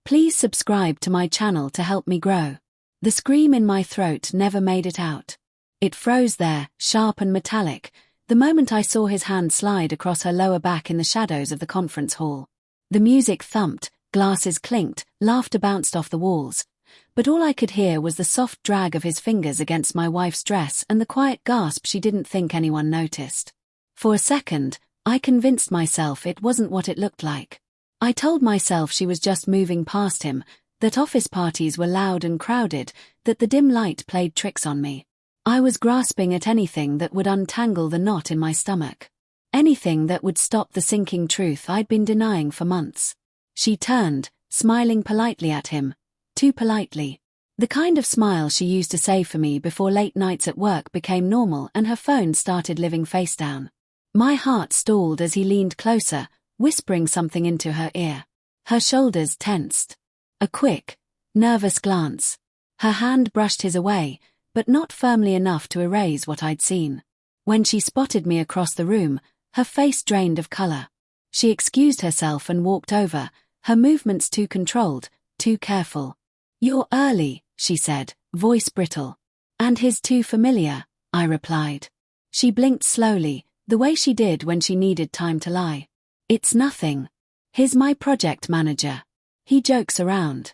Please subscribe to my channel to help me grow. The scream in my throat never made it out. It froze there, sharp and metallic, the moment I saw his hand slide across her lower back in the shadows of the conference hall. The music thumped, glasses clinked, laughter bounced off the walls. But all I could hear was the soft drag of his fingers against my wife's dress and the quiet gasp she didn't think anyone noticed. For a second, I convinced myself it wasn't what it looked like. I told myself she was just moving past him, that office parties were loud and crowded, that the dim light played tricks on me. I was grasping at anything that would untangle the knot in my stomach. Anything that would stop the sinking truth I'd been denying for months. She turned, smiling politely at him. Too politely. The kind of smile she used to save for me before late nights at work became normal and her phone started living face down. My heart stalled as he leaned closer, whispering something into her ear. Her shoulders tensed. A quick, nervous glance. Her hand brushed his away, but not firmly enough to erase what I'd seen. When she spotted me across the room, her face drained of color. She excused herself and walked over, her movements too controlled, too careful. "You're early," she said, voice brittle. "And he's too familiar," I replied. She blinked slowly, the way she did when she needed time to lie. "It's nothing. He's my project manager. He jokes around."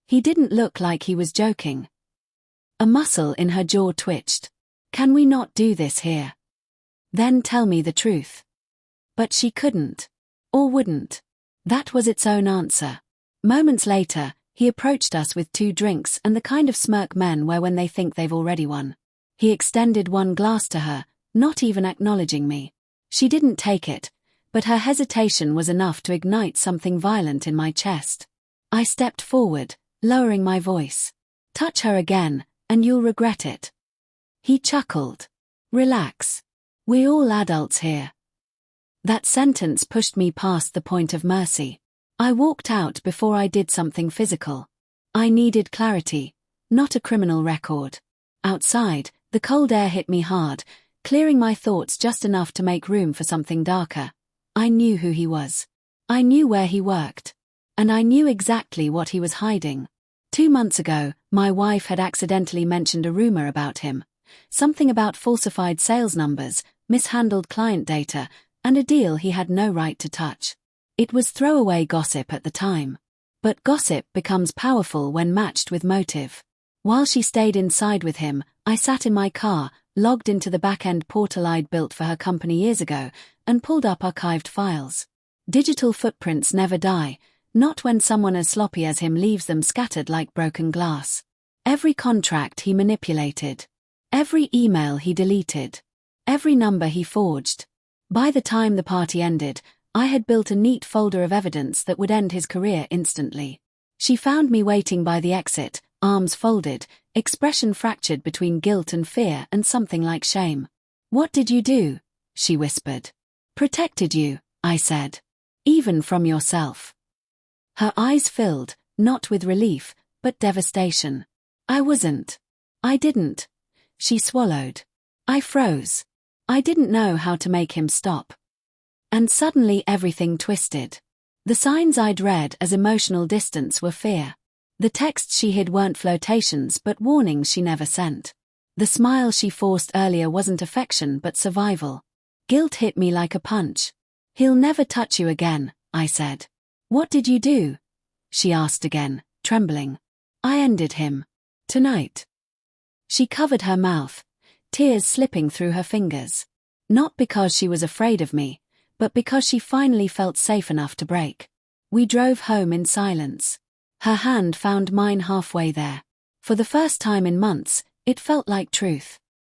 He didn't look like he was joking. A muscle in her jaw twitched. "Can we not do this here? Then tell me the truth." But she couldn't. Or wouldn't. That was its own answer. Moments later, he approached us with 2 drinks and the kind of smirk men wear when they think they've already won. He extended one glass to her, not even acknowledging me. She didn't take it, but her hesitation was enough to ignite something violent in my chest. I stepped forward, lowering my voice. "Touch her again, and you'll regret it." He chuckled. "Relax. We're all adults here." That sentence pushed me past the point of mercy. I walked out before I did something physical. I needed clarity, not a criminal record. Outside, the cold air hit me hard, clearing my thoughts just enough to make room for something darker. I knew who he was. I knew where he worked. And I knew exactly what he was hiding. 2 months ago, my wife had accidentally mentioned a rumor about him. Something about falsified sales numbers, mishandled client data, and a deal he had no right to touch. It was throwaway gossip at the time. But gossip becomes powerful when matched with motive. While she stayed inside with him, I sat in my car, logged into the back-end portal I'd built for her company years ago, and pulled up archived files. Digital footprints never die, not when someone as sloppy as him leaves them scattered like broken glass. Every contract he manipulated. Every email he deleted. Every number he forged. By the time the party ended, I had built a neat folder of evidence that would end his career instantly. She found me waiting by the exit, arms folded, expression fractured between guilt and fear and something like shame. "What did you do?" she whispered. "Protected you," I said. "Even from yourself." Her eyes filled, not with relief, but devastation. "I wasn't. I didn't." She swallowed. I froze. I didn't know how to make him stop. And suddenly everything twisted. The signs I'd read as emotional distance were fear. The texts she hid weren't flirtations but warnings she never sent. The smile she forced earlier wasn't affection but survival. Guilt hit me like a punch. "He'll never touch you again," I said. "What did you do?" she asked again, trembling. "I ended him. Tonight." She covered her mouth, tears slipping through her fingers. Not because she was afraid of me, but because she finally felt safe enough to break. We drove home in silence. Her hand found mine halfway there. For the first time in months, it felt like truth.